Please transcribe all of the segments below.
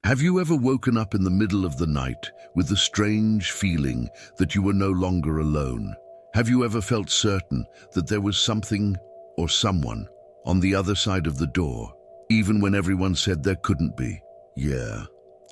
Have you ever woken up in the middle of the night with the strange feeling that you were no longer alone? Have you ever felt certain that there was something or someone on the other side of the door, even when everyone said there couldn't be? Yeah,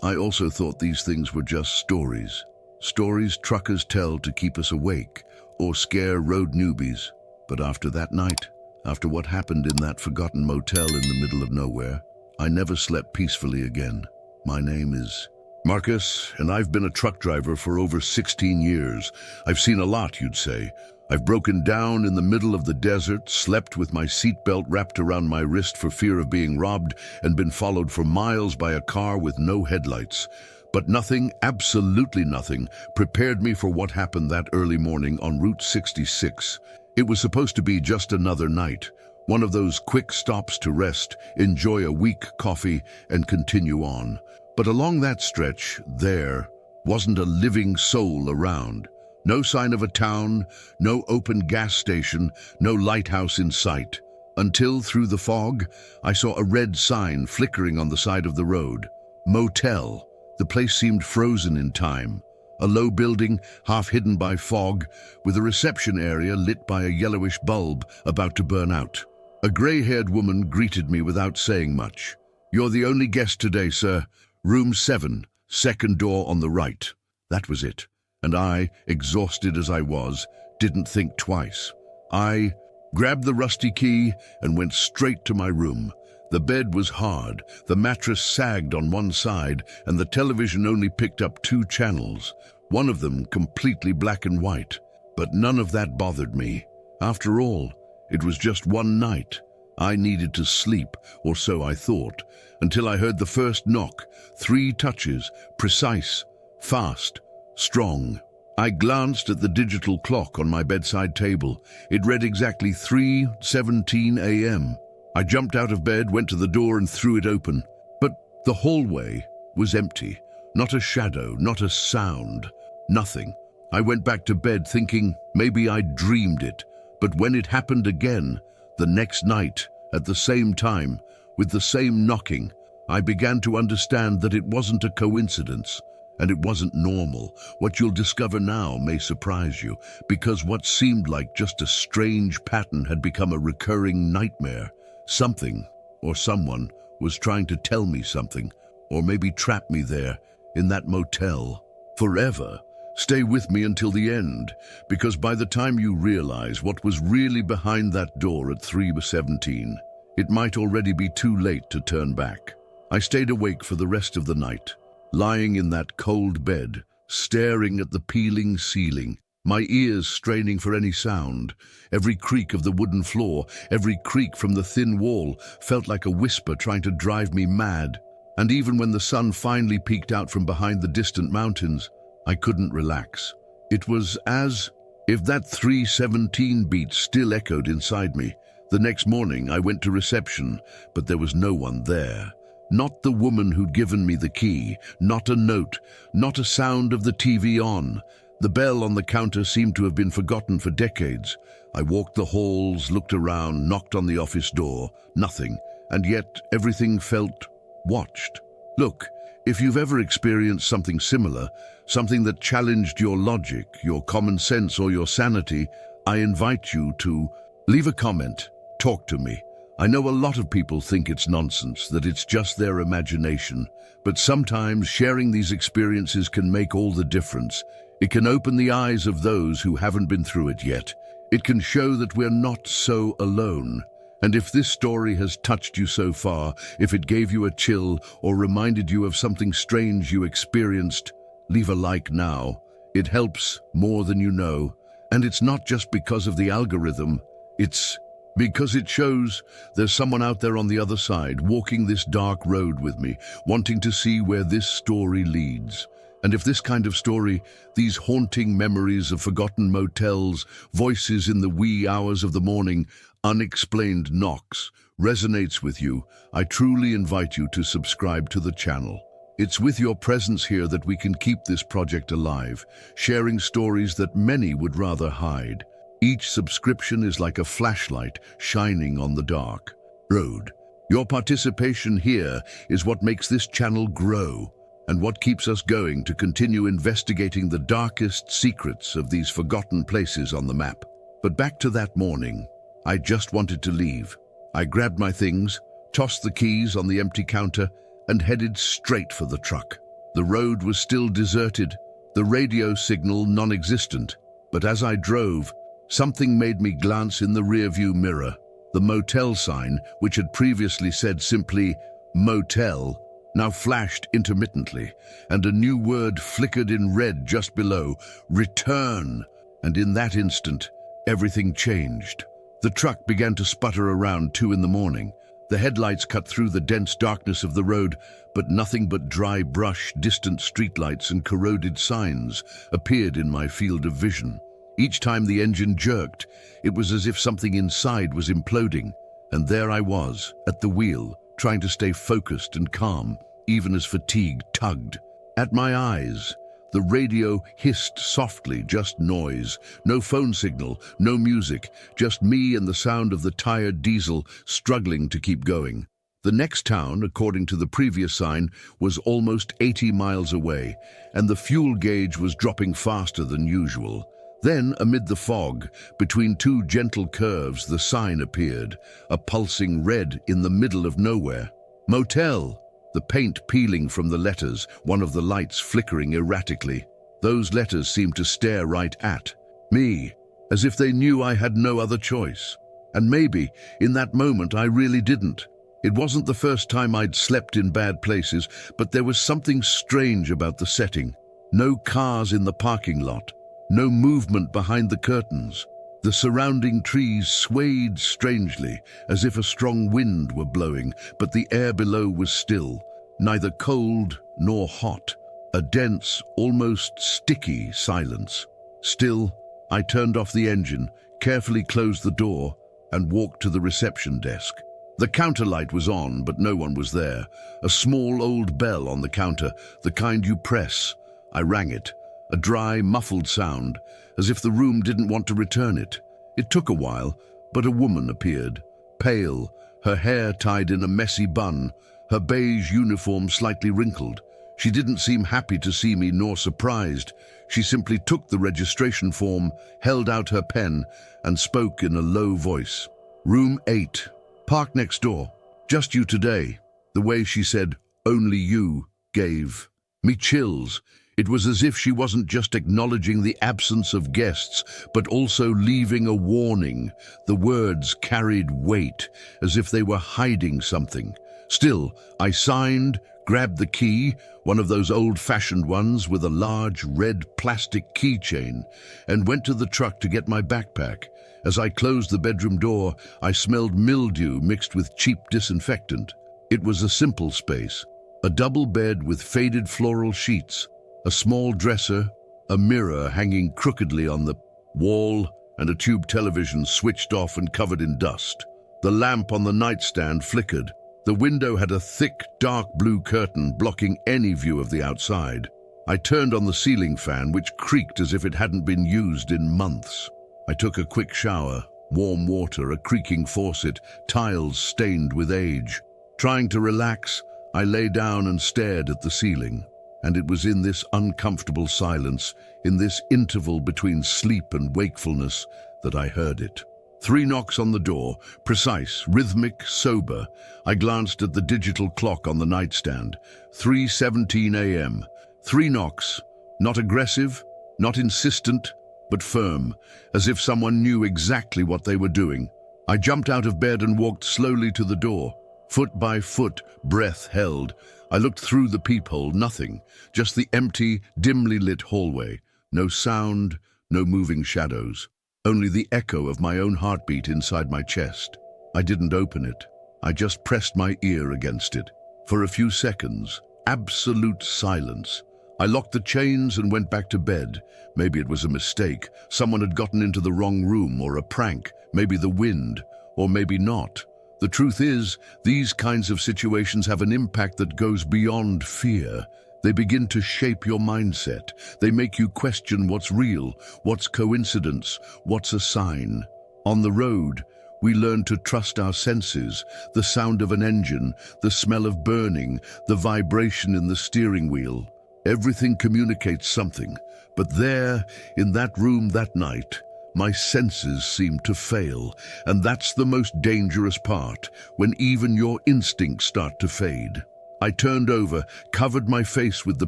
I also thought these things were just stories. Stories truckers tell to keep us awake or scare road newbies. But after that night, after what happened in that forgotten motel in the middle of nowhere, I never slept peacefully again. My name is Marcus, and I've been a truck driver for over 16 years. I've seen a lot, you'd say. I've broken down in the middle of the desert, slept with my seatbelt wrapped around my wrist for fear of being robbed, and been followed for miles by a car with no headlights. But nothing, absolutely nothing, prepared me for what happened that early morning on Route 66. It was supposed to be just another night, one of those quick stops to rest, enjoy a weak coffee, and continue on. But along that stretch, there wasn't a living soul around. No sign of a town, no open gas station, no lighthouse in sight. Until, through the fog, I saw a red sign flickering on the side of the road. Motel. The place seemed frozen in time. A low building, half hidden by fog, with a reception area lit by a yellowish bulb about to burn out. A grey-haired woman greeted me without saying much. "You're the only guest today, sir. Room 7, second door on the right." That was it. And I, exhausted as I was, didn't think twice. I grabbed the rusty key and went straight to my room. The bed was hard, the mattress sagged on one side, and the television only picked up 2 channels, one of them completely black and white. But none of that bothered me. After all, it was just one night. I needed to sleep, or so I thought, until I heard the first knock. 3 touches, precise, fast, strong. I glanced at the digital clock on my bedside table. It read exactly 3:17 a.m. I jumped out of bed, went to the door and threw it open. But the hallway was empty. Not a shadow, not a sound, nothing. I went back to bed thinking maybe I dreamed it. But when it happened again, the next night, at the same time, with the same knocking, I began to understand that it wasn't a coincidence, and it wasn't normal. What you'll discover now may surprise you, because what seemed like just a strange pattern had become a recurring nightmare. Something, or someone, was trying to tell me something, or maybe trap me there, in that motel, forever. Stay with me until the end, because by the time you realize what was really behind that door at 3:17, it might already be too late to turn back. I stayed awake for the rest of the night, lying in that cold bed, staring at the peeling ceiling, my ears straining for any sound. Every creak of the wooden floor, every creak from the thin wall felt like a whisper trying to drive me mad. And even when the sun finally peeked out from behind the distant mountains, I couldn't relax. It was as if that 3:17 beat still echoed inside me. The next morning I went to reception, but there was no one there. Not the woman who'd given me the key, not a note, not a sound of the TV on. The bell on the counter seemed to have been forgotten for decades. I walked the halls, looked around, knocked on the office door. Nothing. And yet everything felt watched. Look, if you've ever experienced something similar, something that challenged your logic, your common sense, or your sanity, I invite you to leave a comment, talk to me. I know a lot of people think it's nonsense, that it's just their imagination, but sometimes sharing these experiences can make all the difference. It can open the eyes of those who haven't been through it yet. It can show that we're not so alone. And if this story has touched you so far, if it gave you a chill or reminded you of something strange you experienced, leave a like now. It helps more than you know. And it's not just because of the algorithm, it's because it shows there's someone out there on the other side, walking this dark road with me, wanting to see where this story leads. And if this kind of story, these haunting memories of forgotten motels, voices in the wee hours of the morning, unexplained knocks, resonates with you, I truly invite you to subscribe to the channel. It's with your presence here that we can keep this project alive, sharing stories that many would rather hide. Each subscription is like a flashlight shining on the dark road. Your participation here is what makes this channel grow and what keeps us going to continue investigating the darkest secrets of these forgotten places on the map. But back to that morning, I just wanted to leave. I grabbed my things, tossed the keys on the empty counter, and headed straight for the truck. The road was still deserted, the radio signal non-existent, but as I drove, something made me glance in the rearview mirror. The motel sign, which had previously said simply motel, now flashed intermittently, and a new word flickered in red just below, return. And in that instant, everything changed. The truck began to sputter around 2 in the morning. The headlights cut through the dense darkness of the road, but nothing but dry brush, distant streetlights, and corroded signs appeared in my field of vision. Each time the engine jerked, it was as if something inside was imploding, and there I was, at the wheel, trying to stay focused and calm, even as fatigue tugged at my eyes. The radio hissed softly, just noise, no phone signal, no music, just me and the sound of the tired diesel struggling to keep going. The next town, according to the previous sign, was almost 80 miles away, and the fuel gauge was dropping faster than usual. Then, amid the fog, between 2 gentle curves, the sign appeared, a pulsing red in the middle of nowhere. Motel. The paint peeling from the letters, one of the lights flickering erratically. Those letters seemed to stare right at me, as if they knew I had no other choice. And maybe, in that moment, I really didn't. It wasn't the first time I'd slept in bad places, but there was something strange about the setting. No cars in the parking lot, no movement behind the curtains. The surrounding trees swayed strangely, as if a strong wind were blowing, but the air below was still, neither cold nor hot, a dense, almost sticky silence. Still, I turned off the engine, carefully closed the door, and walked to the reception desk. The counter light was on, but no one was there. A small old bell on the counter, the kind you press. I rang it, a dry, muffled sound, as if the room didn't want to return it. It took a while, but a woman appeared, pale, her hair tied in a messy bun, her beige uniform slightly wrinkled. She didn't seem happy to see me nor surprised. She simply took the registration form, held out her pen, and spoke in a low voice. "Room 8, park next door. Just you today." The way she said, "only you," gave me chills. It was as if she wasn't just acknowledging the absence of guests, but also leaving a warning. The words carried weight, as if they were hiding something. Still, I signed, grabbed the key, one of those old-fashioned ones with a large red plastic keychain, and went to the truck to get my backpack. As I closed the bedroom door, I smelled mildew mixed with cheap disinfectant. It was a simple space, a double bed with faded floral sheets, a small dresser, a mirror hanging crookedly on the wall, and a tube television switched off and covered in dust. The lamp on the nightstand flickered. The window had a thick, dark blue curtain blocking any view of the outside. I turned on the ceiling fan, which creaked as if it hadn't been used in months. I took a quick shower, warm water, a creaking faucet, tiles stained with age. Trying to relax, I lay down and stared at the ceiling. And it was in this uncomfortable silence, in this interval between sleep and wakefulness, that I heard it. 3 knocks on the door, precise, rhythmic, sober. I glanced at the digital clock on the nightstand. 3:17 a.m. 3 knocks, not aggressive, not insistent, but firm, as if someone knew exactly what they were doing. I jumped out of bed and walked slowly to the door. Foot by foot, breath held. I looked through the peephole, nothing, just the empty, dimly lit hallway. No sound, no moving shadows. Only the echo of my own heartbeat inside my chest. I didn't open it. I just pressed my ear against it. For a few seconds, absolute silence. I locked the chains and went back to bed. Maybe it was a mistake. Someone had gotten into the wrong room, or a prank. Maybe the wind, or maybe not. The truth is, these kinds of situations have an impact that goes beyond fear. They begin to shape your mindset. They make you question what's real, what's coincidence, what's a sign. On the road, We learn to trust our senses, the sound of an engine, the smell of burning, the vibration in the steering wheel. Everything communicates something, but there, in that room that night, my senses seemed to fail, and that's the most dangerous part, when even your instincts start to fade. I turned over, covered my face with the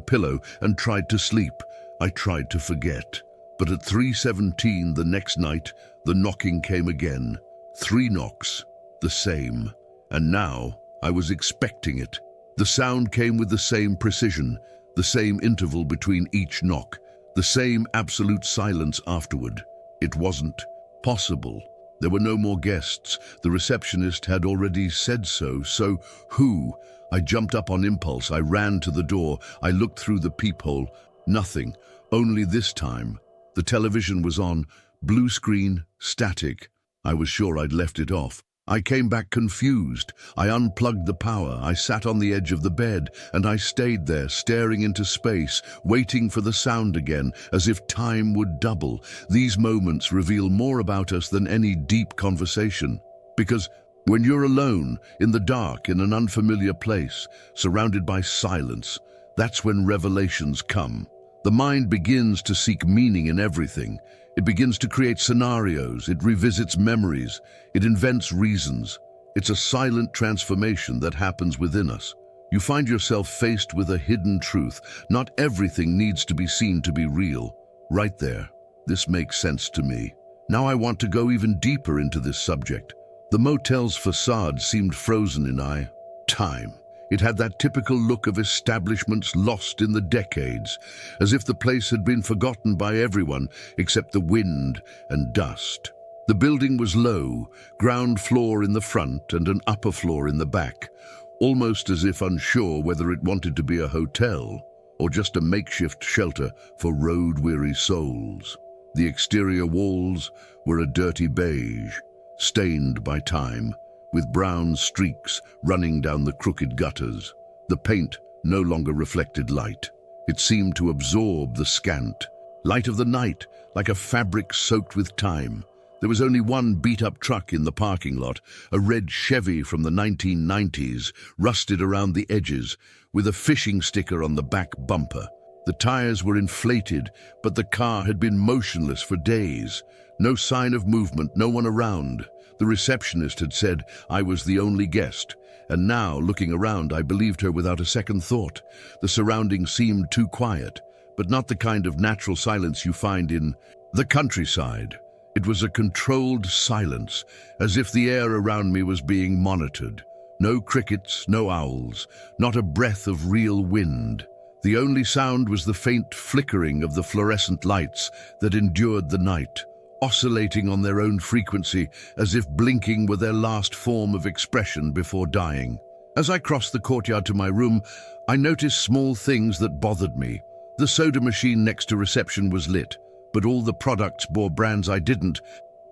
pillow, and tried to sleep. I tried to forget. But at 3:17 the next night, the knocking came again. 3 knocks, the same. And now I was expecting it. The sound came with the same precision, the same interval between each knock, the same absolute silence afterward. It wasn't possible. There were no more guests. The receptionist had already said so. So who? I jumped up on impulse. I ran to the door. I looked through the peephole. Nothing. Only this time, the television was on, blue screen, static. I was sure I'd left it off. I came back confused. I unplugged the power. I sat on the edge of the bed, and I stayed there, staring into space, waiting for the sound again, as if time would double. These moments reveal more about us than any deep conversation. Because when you're alone, in the dark, in an unfamiliar place, surrounded by silence, that's when revelations come. The mind begins to seek meaning in everything. It begins to create scenarios, it revisits memories, it invents reasons. It's a silent transformation that happens within us. You find yourself faced with a hidden truth. Not everything needs to be seen to be real. Right there. This makes sense to me. Now I want to go even deeper into this subject. The motel's facade seemed frozen in time. It had that typical look of establishments lost in the decades, as if the place had been forgotten by everyone except the wind and dust. The building was low, ground floor in the front and an upper floor in the back, almost as if unsure whether it wanted to be a hotel or just a makeshift shelter for road-weary souls. The exterior walls were a dirty beige, stained by time, with brown streaks running down the crooked gutters. The paint no longer reflected light. It seemed to absorb the scant light of the night, like a fabric soaked with time. There was only one beat-up truck in the parking lot, a red Chevy from the 1990s, rusted around the edges, with a fishing sticker on the back bumper. The tires were inflated, but the car had been motionless for days. No sign of movement, no one around. The receptionist had said I was the only guest, and now, looking around, I believed her without a second thought. The surroundings seemed too quiet, but not the kind of natural silence you find in the countryside. It was a controlled silence, as if the air around me was being monitored. No crickets, no owls, not a breath of real wind. The only sound was the faint flickering of the fluorescent lights that endured the night, oscillating on their own frequency as if blinking were their last form of expression before dying. As I crossed the courtyard to my room, I noticed small things that bothered me. The soda machine next to reception was lit, but all the products bore brands I didn't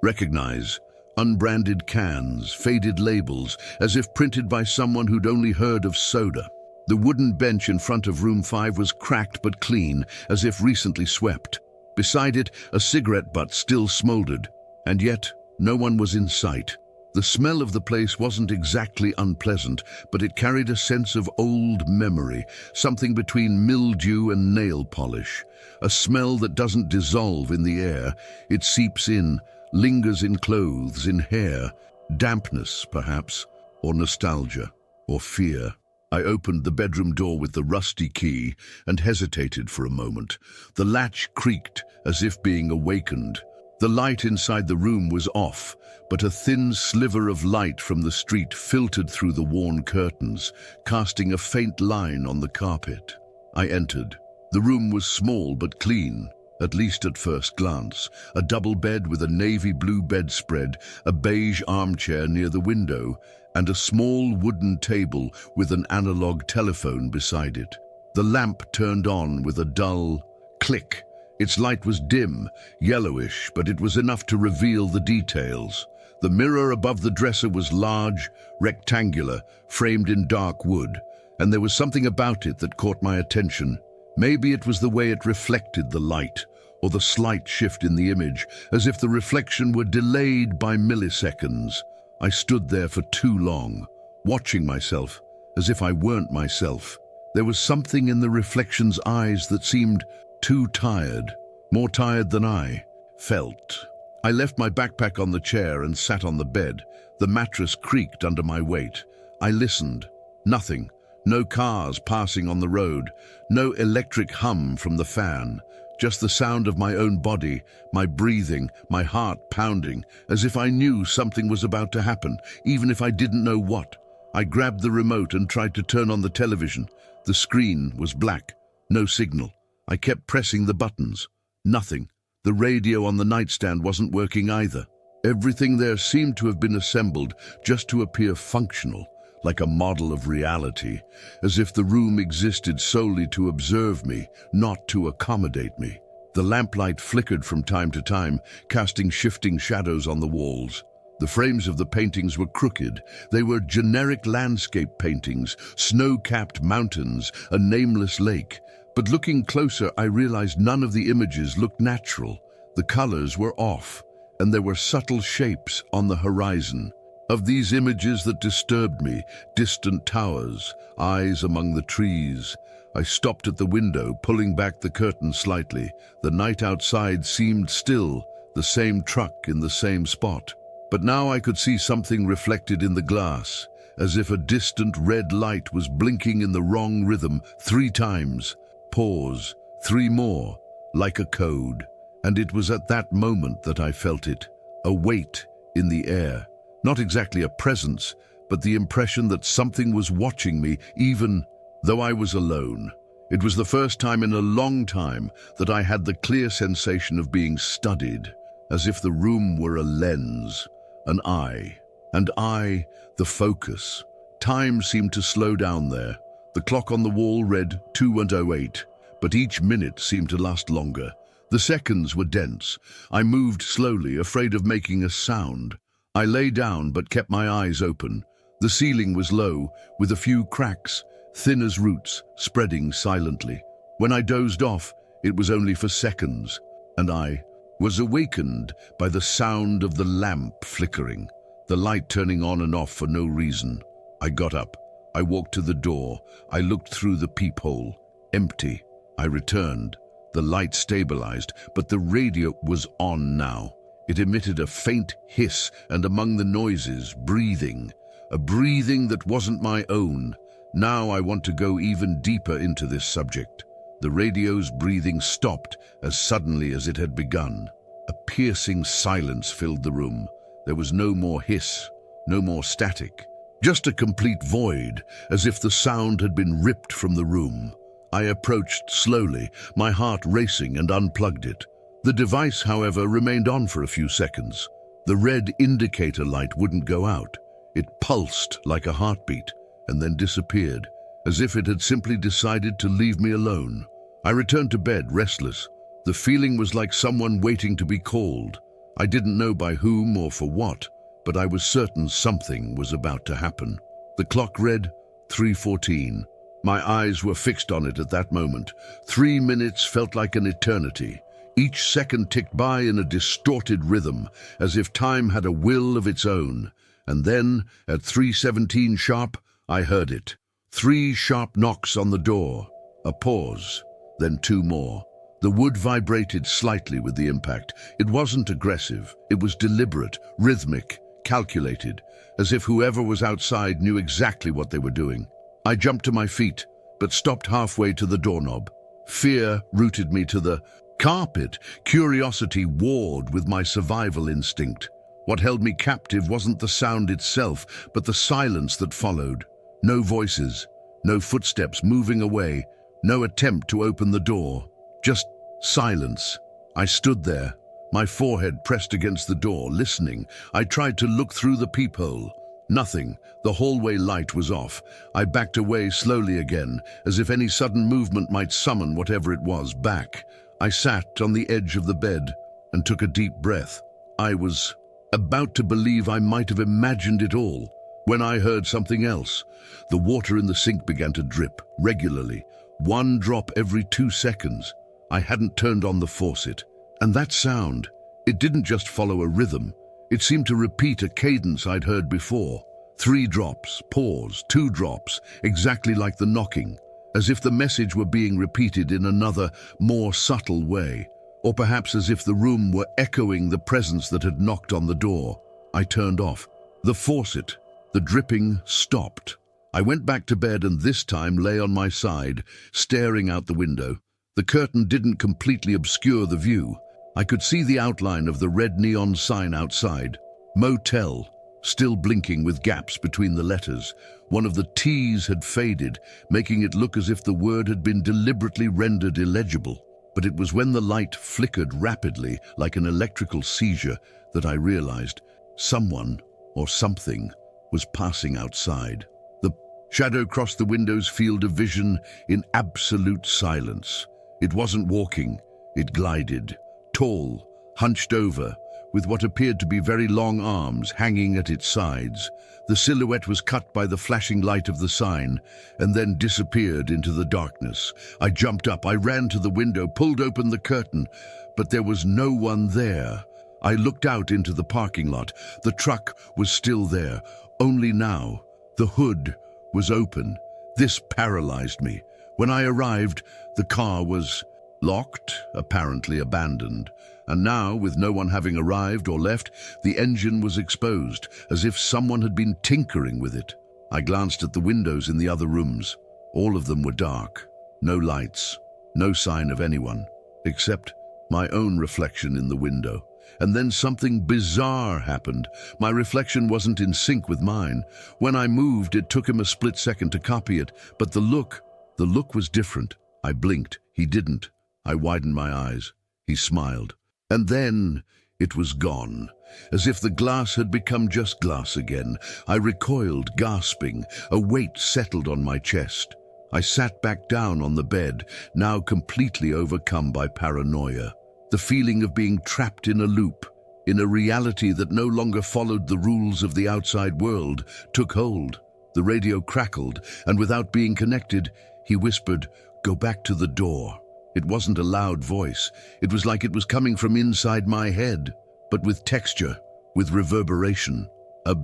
recognize. Unbranded cans, faded labels, as if printed by someone who'd only heard of soda. The wooden bench in front of room 5 was cracked but clean, as if recently swept. Beside it, a cigarette butt still smoldered, and yet no one was in sight. The smell of the place wasn't exactly unpleasant, but it carried a sense of old memory, something between mildew and nail polish. A smell that doesn't dissolve in the air. It seeps in, lingers in clothes, in hair. Dampness, perhaps, or nostalgia, or fear. I opened the bedroom door with the rusty key and hesitated for a moment. The latch creaked as if being awakened. The light inside the room was off, but a thin sliver of light from the street filtered through the worn curtains, casting a faint line on the carpet. I entered. The room was small but clean, at least at first glance. A double bed with a navy blue bedspread, a beige armchair near the window, and a small wooden table with an analog telephone beside it. The lamp turned on with a dull click. Its light was dim, yellowish, but it was enough to reveal the details. The mirror above the dresser was large, rectangular, framed in dark wood, and there was something about it that caught my attention. Maybe it was the way it reflected the light, or the slight shift in the image, as if the reflection were delayed by milliseconds. I stood there for too long, watching myself as if I weren't myself. There was something in the reflection's eyes that seemed too tired, more tired than I felt. I left my backpack on the chair and sat on the bed. The mattress creaked under my weight. I listened. Nothing. No cars passing on the road. No electric hum from the fan. Just the sound of my own body, my breathing, my heart pounding, as if I knew something was about to happen, even if I didn't know what. I grabbed the remote and tried to turn on the television. The screen was black. No signal. I kept pressing the buttons. Nothing. The radio on the nightstand wasn't working either. Everything there seemed to have been assembled just to appear functional, like a model of reality, as if the room existed solely to observe me, not to accommodate me. The lamplight flickered from time to time, casting shifting shadows on the walls. The frames of the paintings were crooked. They were generic landscape paintings, snow-capped mountains, a nameless lake. But looking closer, I realized none of the images looked natural. The colors were off, and there were subtle shapes on the horizon. Of these images that disturbed me, distant towers, eyes among the trees. I stopped at the window, pulling back the curtain slightly. The night outside seemed still, the same truck in the same spot. But now I could see something reflected in the glass, as if a distant red light was blinking in the wrong rhythm 3 times. Pause, 3 more, like a code. And it was at that moment that I felt it, a weight in the air. Not exactly a presence, but the impression that something was watching me, even though I was alone. It was the first time in a long time that I had the clear sensation of being studied, as if the room were a lens, an eye, and I, the focus. Time seemed to slow down there. The clock on the wall read 2:08, but each minute seemed to last longer. The seconds were dense. I moved slowly, afraid of making a sound. I lay down but kept my eyes open. The ceiling was low, with a few cracks, thin as roots, spreading silently. When I dozed off, it was only for seconds, and I was awakened by the sound of the lamp flickering, the light turning on and off for no reason. I got up. I walked to the door. I looked through the peephole. Empty. I returned. The light stabilized, but the radio was on now. It emitted a faint hiss, and among the noises, breathing. A breathing that wasn't my own. Now I want to go even deeper into this subject. The radio's breathing stopped as suddenly as it had begun. A piercing silence filled the room. There was no more hiss, no more static. Just a complete void, as if the sound had been ripped from the room. I approached slowly, my heart racing, and unplugged it. The device, however, remained on for a few seconds. The red indicator light wouldn't go out. It pulsed like a heartbeat, and then disappeared, as if it had simply decided to leave me alone. I returned to bed, restless. The feeling was like someone waiting to be called. I didn't know by whom or for what, but I was certain something was about to happen. The clock read 3:14. My eyes were fixed on it at that moment. 3 minutes felt like an eternity. Each second ticked by in a distorted rhythm, as if time had a will of its own. And then, at 3:17 sharp, I heard it. 3 sharp knocks on the door. A pause, then 2 more. The wood vibrated slightly with the impact. It wasn't aggressive. It was deliberate, rhythmic, calculated, as if whoever was outside knew exactly what they were doing. I jumped to my feet, but stopped halfway to the doorknob. Fear rooted me to the carpet. Curiosity warred with my survival instinct. What held me captive wasn't the sound itself, but the silence that followed. No voices, no footsteps moving away, no attempt to open the door. Just silence. I stood there, my forehead pressed against the door, listening. I tried to look through the peephole. Nothing. The hallway light was off. I backed away slowly again, as if any sudden movement might summon whatever it was back. I sat on the edge of the bed and took a deep breath. I was about to believe I might have imagined it all, when I heard something else. The water in the sink began to drip, regularly, 1 drop every 2 seconds. I hadn't turned on the faucet. And that sound, it didn't just follow a rhythm. It seemed to repeat a cadence I'd heard before. 3 drops, pause, 2 drops, exactly like the knocking, as if the message were being repeated in another, more subtle way, or perhaps as if the room were echoing the presence that had knocked on the door. I turned off. The faucet, the dripping, stopped. I went back to bed and this time lay on my side, staring out the window. The curtain didn't completely obscure the view. I could see the outline of the red neon sign outside. Motel, still blinking with gaps between the letters. One of the T's had faded, making it look as if the word had been deliberately rendered illegible. But it was when the light flickered rapidly, like an electrical seizure, that I realized someone or something was passing outside. The shadow crossed the window's field of vision in absolute silence. It wasn't walking, it glided, tall, hunched over, with what appeared to be very long arms hanging at its sides. The silhouette was cut by the flashing light of the sign, and then disappeared into the darkness. I jumped up, I ran to the window, pulled open the curtain, but there was no one there. I looked out into the parking lot. The truck was still there, only now the hood was open. This paralyzed me. When I arrived, the car was locked, apparently abandoned. And now, with no one having arrived or left, the engine was exposed, as if someone had been tinkering with it. I glanced at the windows in the other rooms. All of them were dark. No lights, no sign of anyone, except my own reflection in the window. And then something bizarre happened. My reflection wasn't in sync with mine. When I moved, it took him a split second to copy it, but the look was different. I blinked. He didn't. I widened my eyes. He smiled. And then it was gone, as if the glass had become just glass again. I recoiled, gasping. A weight settled on my chest. I sat back down on the bed, now completely overcome by paranoia. The feeling of being trapped in a loop, in a reality that no longer followed the rules of the outside world, took hold. The radio crackled, and without being connected, he whispered, "Go back to the door." It wasn't a loud voice. It was like it was coming from inside my head, but with texture, with reverberation. A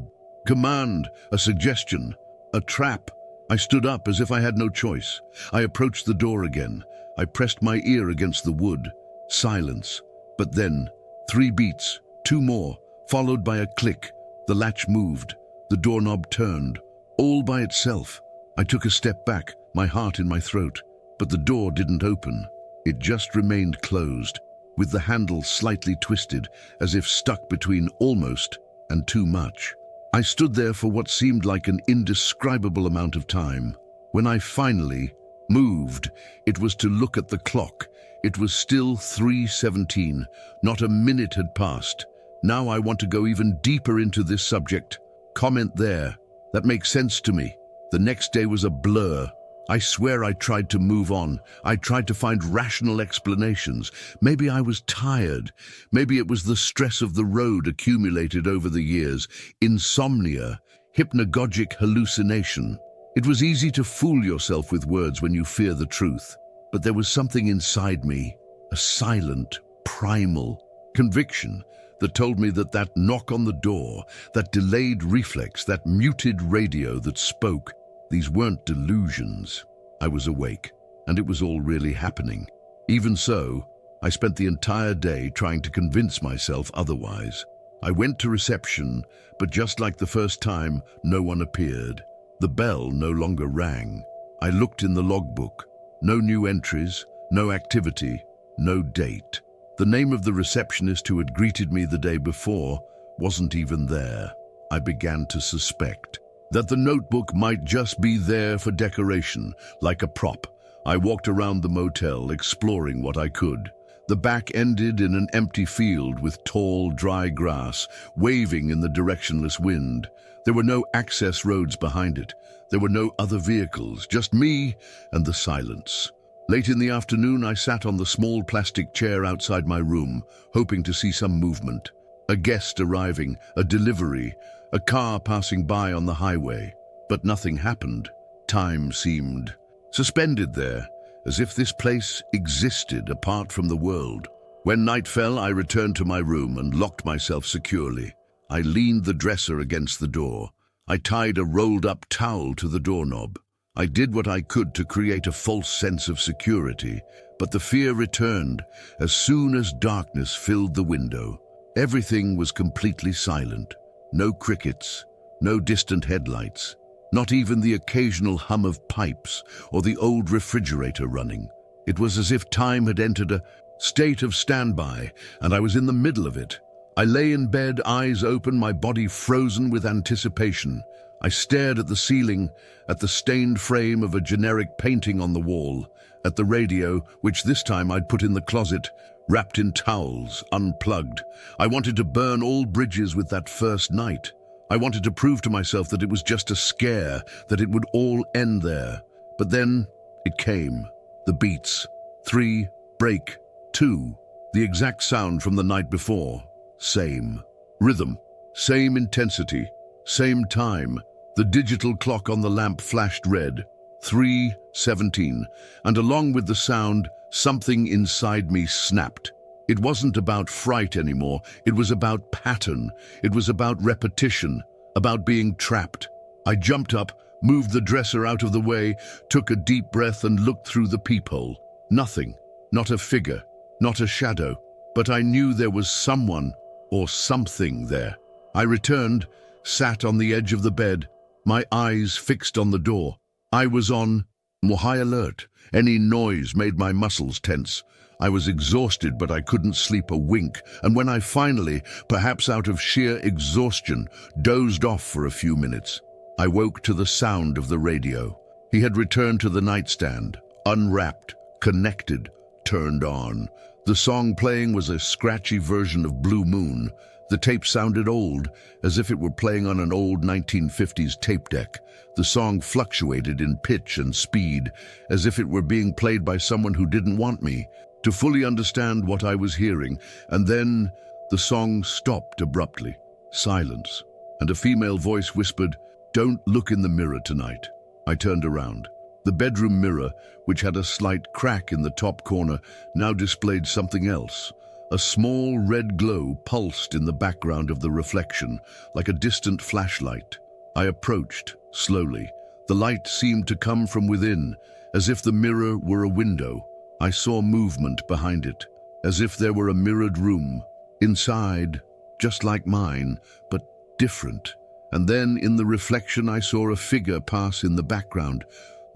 command, a suggestion, a trap. I stood up as if I had no choice. I approached the door again. I pressed my ear against the wood. Silence. But then, 3 beats, 2 more, followed by a click. The latch moved. The doorknob turned. All by itself. I took a step back, my heart in my throat. But the door didn't open. It just remained closed, with the handle slightly twisted, as if stuck between almost and too much. I stood there for what seemed like an indescribable amount of time. When I finally moved, it was to look at the clock. It was still 3:17. Not a minute had passed. Now I want to go even deeper into this subject. Comment there. That makes sense to me. The next day was a blur. I swear I tried to move on. I tried to find rational explanations. Maybe I was tired. Maybe it was the stress of the road accumulated over the years. Insomnia, hypnagogic hallucination. It was easy to fool yourself with words when you fear the truth. But there was something inside me, a silent, primal conviction that told me that that knock on the door, that delayed reflex, that muted radio that spoke, these weren't delusions. I was awake, and it was all really happening. Even so, I spent the entire day trying to convince myself otherwise. I went to reception, but just like the first time, no one appeared. The bell no longer rang. I looked in the logbook. No new entries, no activity, no date. The name of the receptionist who had greeted me the day before wasn't even there. I began to suspect that the notebook might just be there for decoration, like a prop. I walked around the motel, exploring what I could. The back ended in an empty field with tall, dry grass, waving in the directionless wind. There were no access roads behind it. There were no other vehicles, just me and the silence. Late in the afternoon, I sat on the small plastic chair outside my room, hoping to see some movement. A guest arriving, a delivery, a car passing by on the highway. But nothing happened. Time seemed suspended there, as if this place existed apart from the world. When night fell, I returned to my room and locked myself securely. I leaned the dresser against the door. I tied a rolled-up towel to the doorknob. I did what I could to create a false sense of security, but the fear returned as soon as darkness filled the window. Everything was completely silent. No crickets, no distant headlights, not even the occasional hum of pipes or the old refrigerator running. It was as if time had entered a state of standby, and I was in the middle of it. I lay in bed, eyes open, my body frozen with anticipation. I stared at the ceiling, at the stained frame of a generic painting on the wall, at the radio, which this time I'd put in the closet, wrapped in towels, unplugged. I wanted to burn all bridges with that first night. I wanted to prove to myself that it was just a scare, that it would all end there. But then it came. The beats. 3, break, 2. The exact sound from the night before. Same. Rhythm. Same intensity. Same time. The digital clock on the lamp flashed red. 3:17. And along with the sound, something inside me snapped. It wasn't about fright anymore. It was about pattern. It was about repetition, about being trapped. I jumped up, moved the dresser out of the way, took a deep breath and looked through the peephole. Nothing. Not a figure. Not a shadow. But I knew there was someone or something there. I returned, sat on the edge of the bed, my eyes fixed on the door. I was on high alert. Any noise made my muscles tense. I was exhausted, but I couldn't sleep a wink, and when I finally, perhaps out of sheer exhaustion, dozed off for a few minutes, I woke to the sound of the radio. He had returned to the nightstand, unwrapped, connected, turned on. The song playing was a scratchy version of Blue Moon. The tape sounded old, as if it were playing on an old 1950s tape deck. The song fluctuated in pitch and speed, as if it were being played by someone who didn't want me to fully understand what I was hearing. And then the song stopped abruptly. Silence. And a female voice whispered, "Don't look in the mirror tonight." I turned around. The bedroom mirror, which had a slight crack in the top corner, now displayed something else. A small red glow pulsed in the background of the reflection, like a distant flashlight. I approached, slowly. The light seemed to come from within, as if the mirror were a window. I saw movement behind it, as if there were a mirrored room. Inside, just like mine, but different. And then, in the reflection, I saw a figure pass in the background,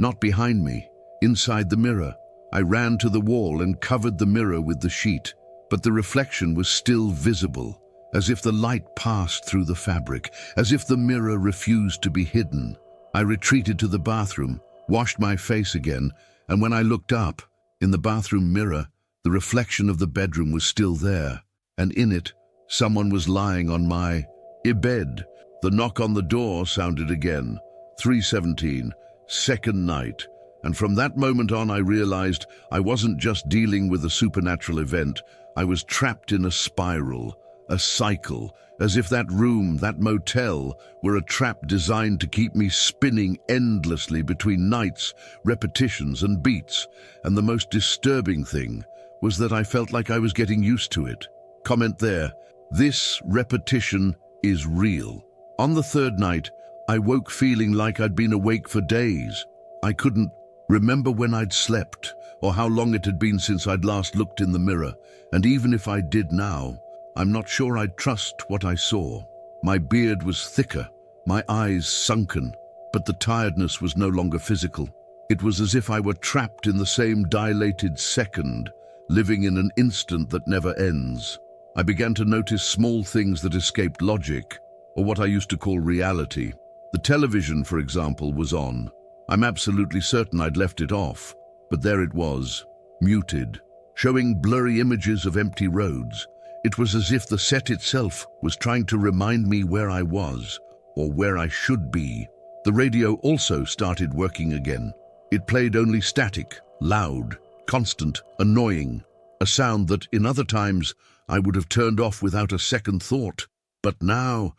not behind me, inside the mirror. I ran to the wall and covered the mirror with the sheet. But the reflection was still visible, as if the light passed through the fabric, as if the mirror refused to be hidden. I retreated to the bathroom, washed my face again, and when I looked up, in the bathroom mirror, the reflection of the bedroom was still there, and in it, someone was lying on my bed. The knock on the door sounded again. 3:17, second night. And from that moment on, I realized I wasn't just dealing with a supernatural event. I was trapped in a spiral, a cycle, as if that room, that motel, were a trap designed to keep me spinning endlessly between nights, repetitions, and beats. And the most disturbing thing was that I felt like I was getting used to it. Comment there. This repetition is real. On the third night, I woke feeling like I'd been awake for days. I couldn't remember when I'd slept, or how long it had been since I'd last looked in the mirror, and even if I did now, I'm not sure I'd trust what I saw. My beard was thicker, my eyes sunken, but the tiredness was no longer physical. It was as if I were trapped in the same dilated second, living in an instant that never ends. I began to notice small things that escaped logic, or what I used to call reality. The television, for example, was on. I'm absolutely certain I'd left it off, but there it was, muted, showing blurry images of empty roads. It was as if the set itself was trying to remind me where I was, or where I should be. The radio also started working again. It played only static, loud, constant, annoying, a sound that, in other times, I would have turned off without a second thought. But now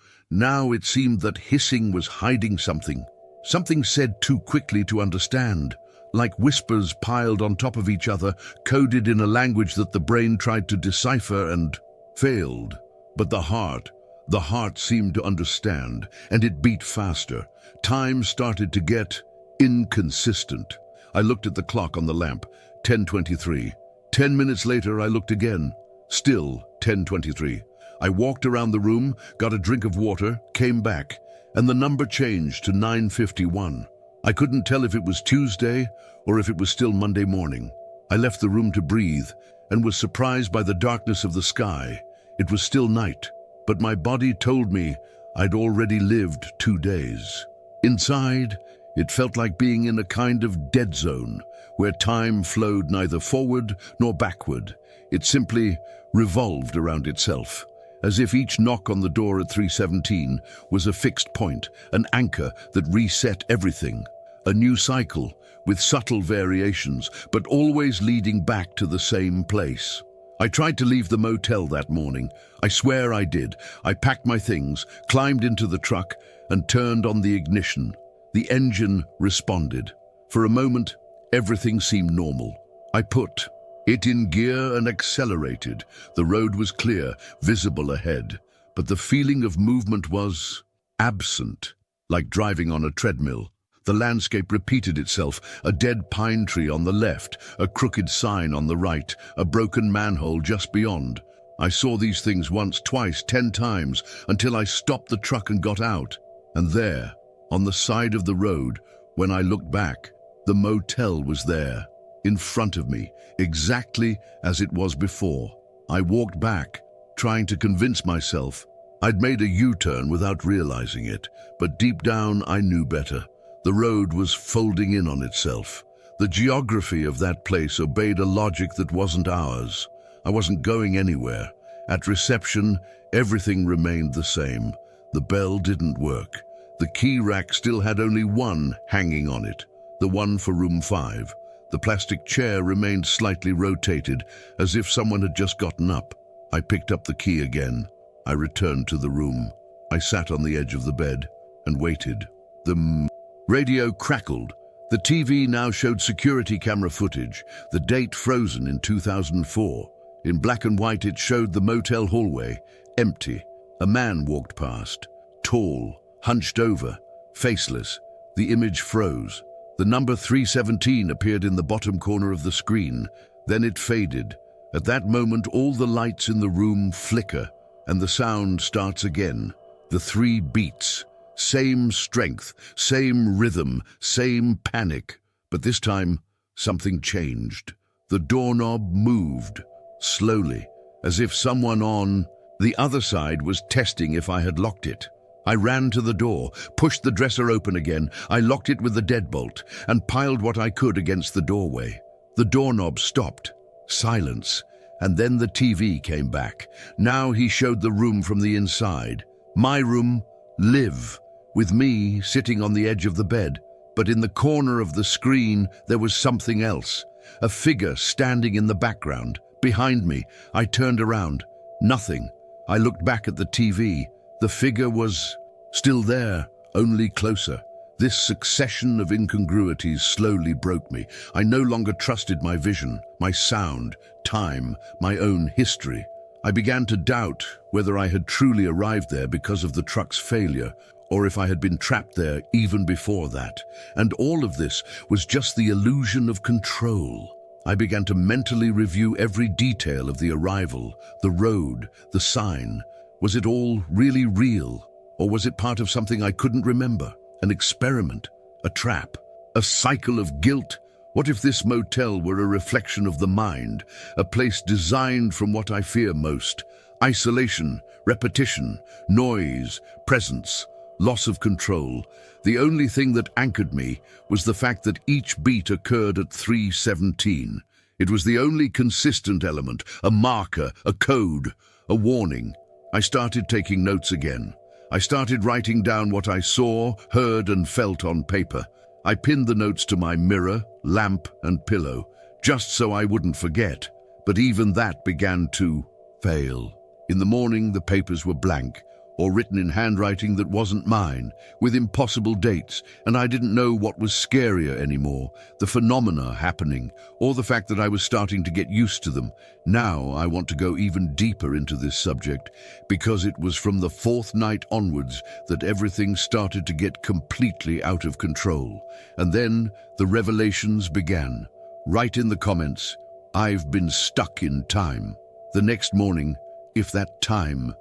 it seemed that hissing was hiding something. Something said too quickly to understand, like whispers piled on top of each other, coded in a language that the brain tried to decipher and failed. But the heart, The heart seemed to understand, and it beat faster. Time started to get inconsistent. I looked at the clock on the lamp, 10:23. 10 minutes later, I looked again. Still 10:23. I walked around the room, got a drink of water, came back, and the number changed to 9:51. I couldn't tell if it was Tuesday or if it was still Monday morning. I left the room to breathe and was surprised by the darkness of the sky. It was still night, but my body told me I'd already lived 2 days. Inside, it felt like being in a kind of dead zone, where time flowed neither forward nor backward. It simply revolved around itself, as if each knock on the door at 3:17 was a fixed point, an anchor that reset everything. A new cycle, with subtle variations, but always leading back to the same place. I tried to leave the motel that morning. I swear I did. I packed my things, climbed into the truck, and turned on the ignition. The engine responded. For a moment, everything seemed normal. I put it in gear and accelerated. The road was clear, visible ahead, but the feeling of movement was absent, like driving on a treadmill. The landscape repeated itself, a dead pine tree on the left, a crooked sign on the right, a broken manhole just beyond. I saw these things once, twice, 10 times, until I stopped the truck and got out. And there, on the side of the road, when I looked back, the motel was there, in front of me, exactly as it was before. I walked back, trying to convince myself I'd made a U-turn without realizing it, but deep down I knew better. The road was folding in on itself. The geography of that place obeyed a logic that wasn't ours. I wasn't going anywhere. At reception, everything remained the same. The bell didn't work. The key rack still had only one hanging on it, the one for room 5. The plastic chair remained slightly rotated, as if someone had just gotten up. I picked up the key again. I returned to the room. I sat on the edge of the bed and waited. The radio crackled. The TV now showed security camera footage, the date frozen in 2004. In black and white, it showed the motel hallway, empty. A man walked past, tall, hunched over, faceless. The image froze. The number 317 appeared in the bottom corner of the screen. Then it faded. At that moment, all the lights in the room flicker, and the sound starts again. The 3 beats. Same strength, same rhythm, same panic. But this time, something changed. The doorknob moved, slowly, as if someone on the other side was testing if I had locked it. I ran to the door, pushed the dresser open again. I locked it with the deadbolt and piled what I could against the doorway. The doorknob stopped. Silence. And then the TV came back. Now he showed the room from the inside. My room, live, with me sitting on the edge of the bed. But in the corner of the screen, there was something else. A figure standing in the background. Behind me, I turned around. Nothing. I looked back at the TV. The figure was still there, only closer. This succession of incongruities slowly broke me. I no longer trusted my vision, my sound, time, my own history. I began to doubt whether I had truly arrived there because of the truck's failure, or if I had been trapped there even before that. And all of this was just the illusion of control. I began to mentally review every detail of the arrival, the road, the sign. Was it all really real, or was it part of something I couldn't remember? An experiment, a trap, a cycle of guilt? What if this motel were a reflection of the mind, a place designed from what I fear most? Isolation, repetition, noise, presence, loss of control. The only thing that anchored me was the fact that each beat occurred at 3:17. It was the only consistent element, a marker, a code, a warning. I started taking notes again. I started writing down what I saw, heard, and felt on paper. I pinned the notes to my mirror, lamp, and pillow, just so I wouldn't forget. But even that began to fail. In the morning, the papers were blank. or written in handwriting that wasn't mine, with impossible dates, and I didn't know what was scarier anymore, the phenomena happening, or the fact that I was starting to get used to them. Now I want to go even deeper into this subject, because it was from the fourth night onwards that everything started to get completely out of control. And then the revelations began. Write in the comments, "I've been stuck in time." The next morning, if that time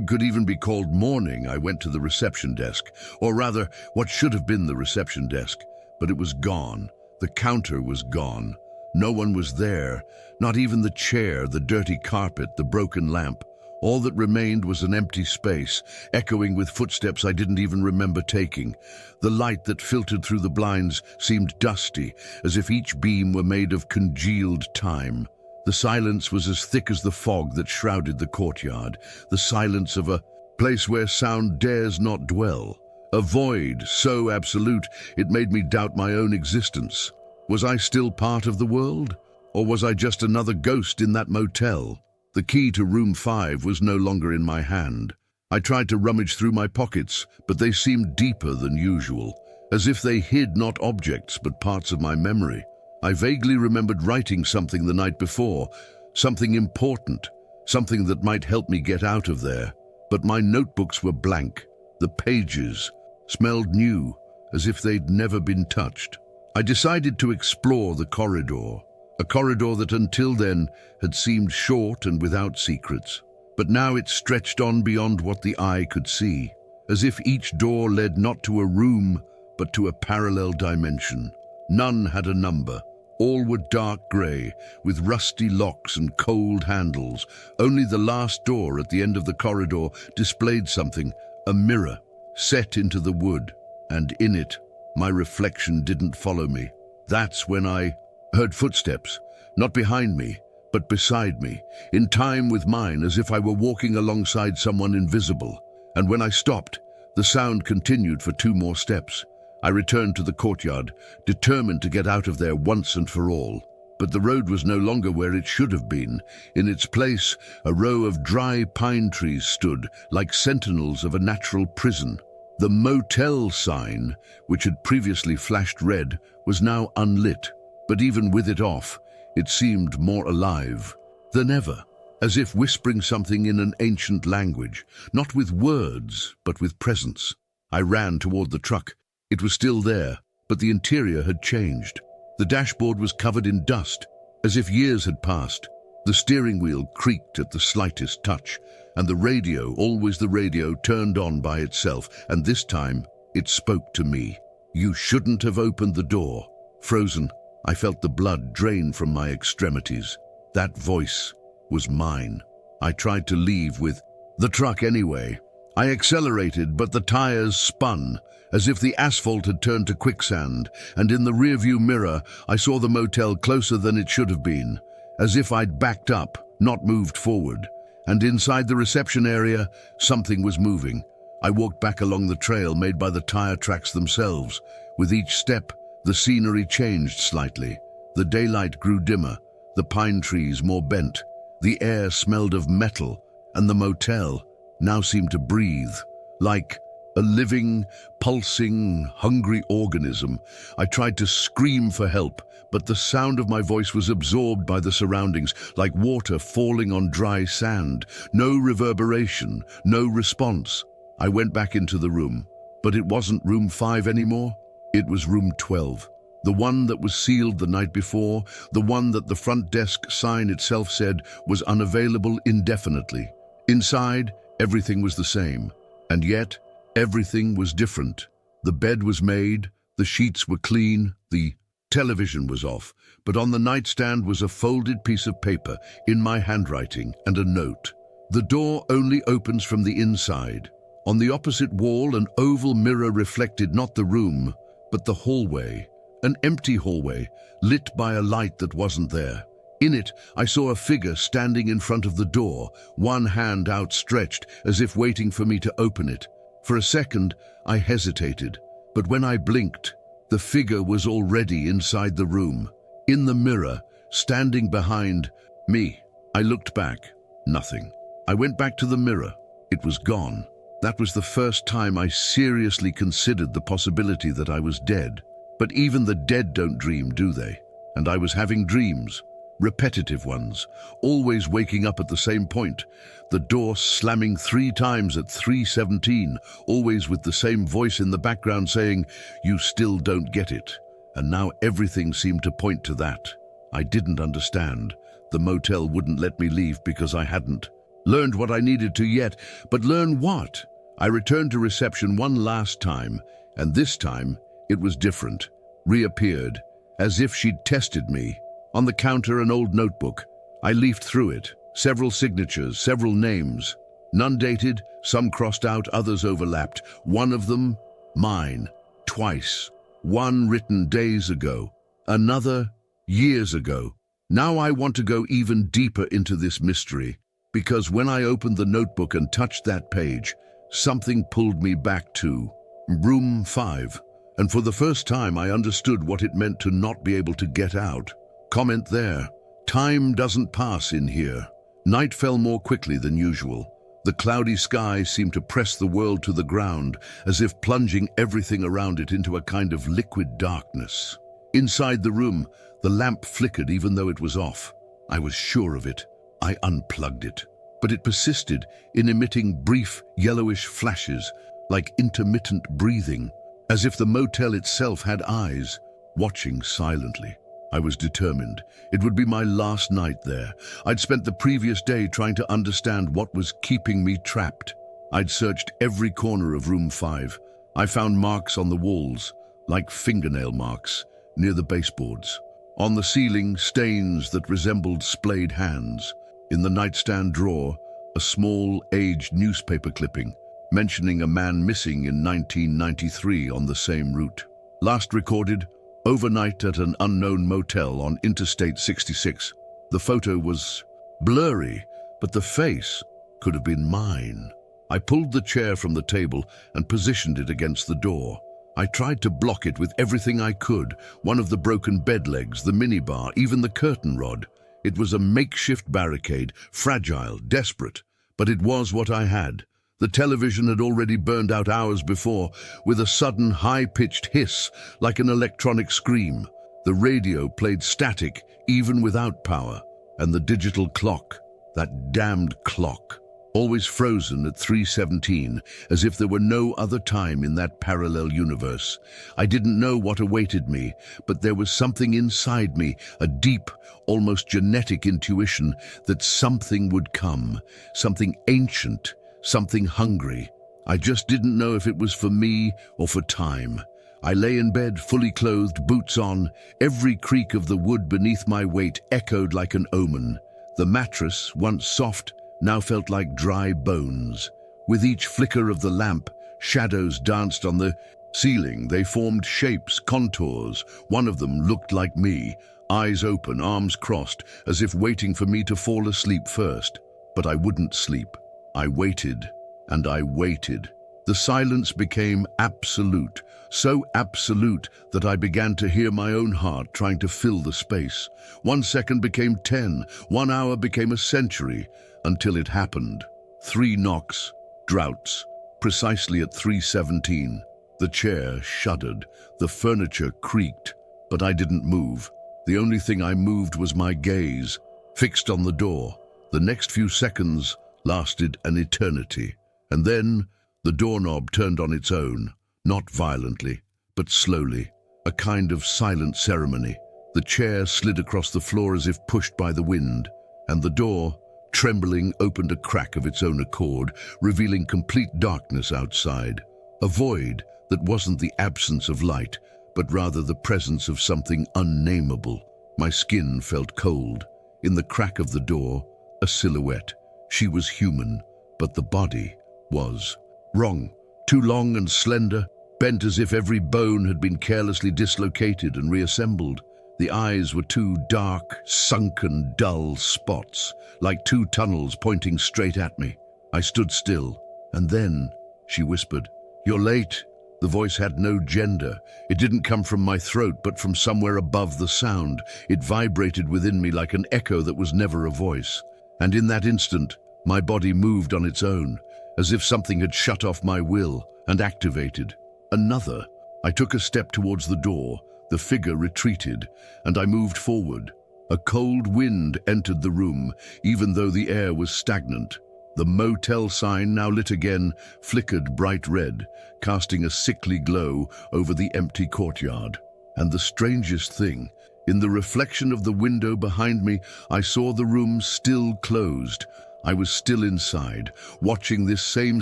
could even be called morning, I went to the reception desk, or rather, what should have been the reception desk, but it was gone. The counter was gone. No one was there, not even the chair, the dirty carpet, the broken lamp. All that remained was an empty space, echoing with footsteps I didn't even remember taking. The light that filtered through the blinds seemed dusty, as if each beam were made of congealed time. The silence was as thick as the fog that shrouded the courtyard, the silence of a place where sound dares not dwell. A void so absolute it made me doubt my own existence. Was I still part of the world? Or was I just another ghost in that motel? The key to room 5 was no longer in my hand. I tried to rummage through my pockets, but they seemed deeper than usual, as if they hid not objects but parts of my memory. I vaguely remembered writing something the night before, something important, something that might help me get out of there. But my notebooks were blank. The pages smelled new, as if they'd never been touched. I decided to explore the corridor, a corridor that until then had seemed short and without secrets. But now it stretched on beyond what the eye could see, as if each door led not to a room, but to a parallel dimension. None had a number. All were dark grey, with rusty locks and cold handles. Only the last door at the end of the corridor displayed something, a mirror, set into the wood, and in it, my reflection didn't follow me. That's when I heard footsteps, not behind me, but beside me, in time with mine, as if I were walking alongside someone invisible. And when I stopped, the sound continued for 2 more steps. I returned to the courtyard, determined to get out of there once and for all. But the road was no longer where it should have been. In its place, a row of dry pine trees stood, like sentinels of a natural prison. The motel sign, which had previously flashed red, was now unlit, but even with it off, it seemed more alive than ever, as if whispering something in an ancient language, not with words, but with presence. I ran toward the truck. It was still there, but the interior had changed. The dashboard was covered in dust, as if years had passed. The steering wheel creaked at the slightest touch, and the radio, always the radio, turned on by itself, and this time it spoke to me. "You shouldn't have opened the door." Frozen, I felt the blood drain from my extremities. That voice was mine. I tried to leave with the truck anyway. I accelerated, but the tires spun, as if the asphalt had turned to quicksand, and in the rearview mirror I saw the motel closer than it should have been, as if I'd backed up, not moved forward. And inside the reception area, something was moving. I walked back along the trail made by the tire tracks themselves. With each step, the scenery changed slightly. The daylight grew dimmer, the pine trees more bent, the air smelled of metal, and the motel now seemed to breathe, like a living, pulsing, hungry organism. I tried to scream for help, but the sound of my voice was absorbed by the surroundings, like water falling on dry sand. No reverberation, no response. I went back into the room, but it wasn't room 5 anymore. It was room 12. The one that was sealed the night before, the one that the front desk sign itself said was unavailable indefinitely. Inside, everything was the same, and yet everything was different. The bed was made, the sheets were clean, the television was off, but on the nightstand was a folded piece of paper in my handwriting and a note. The door only opens from the inside. On the opposite wall, an oval mirror reflected not the room, but the hallway, an empty hallway, lit by a light that wasn't there. In it, I saw a figure standing in front of the door, one hand outstretched as if waiting for me to open it. For a second, I hesitated, but when I blinked, the figure was already inside the room. In the mirror, standing behind me. I looked back. Nothing. I went back to the mirror. It was gone. That was the first time I seriously considered the possibility that I was dead. But even the dead don't dream, do they? And I was having dreams, repetitive ones, always waking up at the same point, the door slamming 3 times at 3:17, always with the same voice in the background saying, "You still don't get it." And now everything seemed to point to that. I didn't understand. The motel wouldn't let me leave because I hadn't learned what I needed to yet. But learn what? I returned to reception one last time, and this time it was different. Reappeared, as if she'd tested me. On the counter, an old notebook. I leafed through it. Several signatures, several names. None dated, some crossed out, others overlapped. One of them, mine, twice. One written days ago, another years ago. Now I want to go even deeper into this mystery, because when I opened the notebook and touched that page, something pulled me back to room 5. And for the first time I understood what it meant to not be able to get out. Comment there. Time doesn't pass in here. Night fell more quickly than usual. The cloudy sky seemed to press the world to the ground, as if plunging everything around it into a kind of liquid darkness. Inside the room, the lamp flickered even though it was off. I was sure of it. I unplugged it. But it persisted in emitting brief, yellowish flashes, like intermittent breathing, as if the motel itself had eyes, watching silently. I was determined. It would be my last night there. I'd spent the previous day trying to understand what was keeping me trapped. I'd searched every corner of room 5. I found marks on the walls, like fingernail marks, near the baseboards. On the ceiling, stains that resembled splayed hands. In the nightstand drawer, a small, aged newspaper clipping, mentioning a man missing in 1993 on the same route. Last recorded, overnight at an unknown motel on Interstate 66. The photo was blurry, but the face could have been mine. I pulled the chair from the table and positioned it against the door. I tried to block it with everything I could, one of the broken bed legs, the minibar, even the curtain rod. It was a makeshift barricade, fragile, desperate, but it was what I had. The television had already burned out hours before, with a sudden high-pitched hiss, like an electronic scream. The radio played static, even without power. And the digital clock, that damned clock, always frozen at 3:17, as if there were no other time in that parallel universe. I didn't know what awaited me, but there was something inside me, a deep, almost genetic intuition that something would come, something ancient, something hungry. I just didn't know if it was for me or for time. I lay in bed, fully clothed, boots on. Every creak of the wood beneath my weight echoed like an omen. The mattress, once soft, now felt like dry bones. With each flicker of the lamp, shadows danced on the ceiling. They formed shapes, contours. One of them looked like me, eyes open, arms crossed, as if waiting for me to fall asleep first. But I wouldn't sleep. I waited, and I waited. The silence became absolute, so absolute that I began to hear my own heart trying to fill the space. 1 second became 10, 1 hour became a century, until it happened. 3 knocks, droughts, precisely at 3:17. The chair shuddered, the furniture creaked, but I didn't move. The only thing I moved was my gaze, fixed on the door. The next few seconds lasted an eternity, and then the doorknob turned on its own, not violently, but slowly, a kind of silent ceremony. The chair slid across the floor as if pushed by the wind, and the door, trembling, opened a crack of its own accord, revealing complete darkness outside. A void that wasn't the absence of light, but rather the presence of something unnameable. My skin felt cold. In the crack of the door, a silhouette. She was human, but the body was wrong. Too long and slender, bent as if every bone had been carelessly dislocated and reassembled. The eyes were 2 dark, sunken, dull spots, like 2 tunnels pointing straight at me. I stood still, and then she whispered, "You're late." The voice had no gender. It didn't come from my throat, but from somewhere above the sound. It vibrated within me like an echo that was never a voice. And in that instant, my body moved on its own. as if something had shut off my will and activated. Another. I took a step towards the door. The figure retreated, and I moved forward. A cold wind entered the room, even though the air was stagnant. The motel sign, now lit again, flickered bright red, casting a sickly glow over the empty courtyard. And the strangest thing, in the reflection of the window behind me, I saw the room still closed. I was still inside, watching this same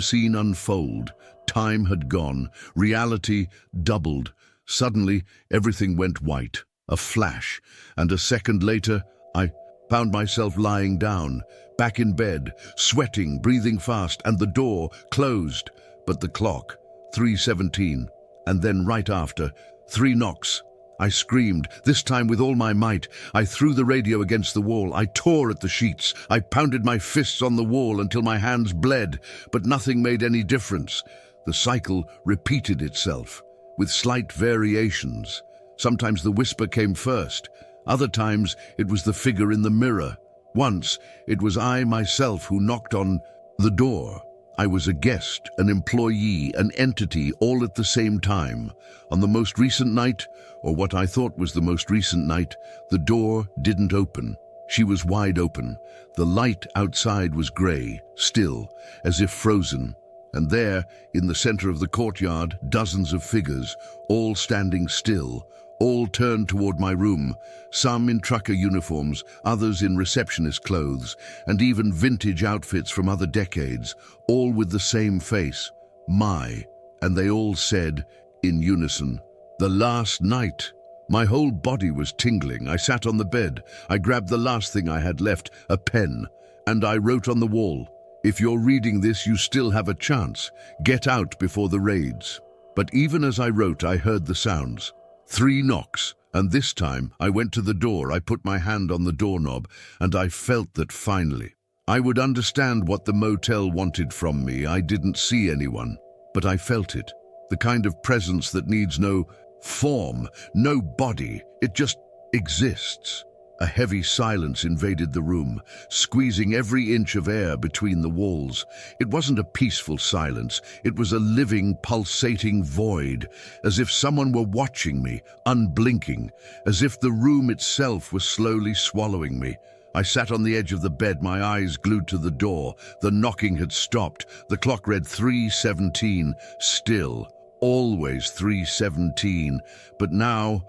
scene unfold. Time had gone, reality doubled. Suddenly, everything went white. A flash, and a second later, I found myself lying down, back in bed, sweating, breathing fast, and the door closed. But the clock, 3:17, and then right after, 3 knocks. I screamed, this time with all my might. I threw the radio against the wall. I tore at the sheets. I pounded my fists on the wall until my hands bled, but nothing made any difference. The cycle repeated itself, with slight variations. Sometimes the whisper came first. Other times it was the figure in the mirror. Once it was I myself who knocked on the door. I was a guest, an employee, an entity, all at the same time. On the most recent night, or what I thought was the most recent night, the door didn't open. She was wide open. The light outside was grey, still, as if frozen. And there, in the center of the courtyard, dozens of figures, all standing still, all turned toward my room, some in trucker uniforms, others in receptionist clothes, and even vintage outfits from other decades, all with the same face, my, and they all said, in unison, "The last night." My whole body was tingling. I sat on the bed. I grabbed the last thing I had left, a pen, and I wrote on the wall, "If you're reading this, you still have a chance. Get out before the raids." But even as I wrote, I heard the sounds. 3 knocks, and this time I went to the door. I put my hand on the doorknob, and I felt that finally I would understand what the motel wanted from me. I didn't see anyone, but I felt it. The kind of presence that needs no form, no body. It just exists. A heavy silence invaded the room, squeezing every inch of air between the walls. It wasn't a peaceful silence. It was a living, pulsating void, as if someone were watching me, unblinking, as if the room itself was slowly swallowing me. I sat on the edge of the bed, my eyes glued to the door. The knocking had stopped. The clock read 3:17, still, always 3:17. But now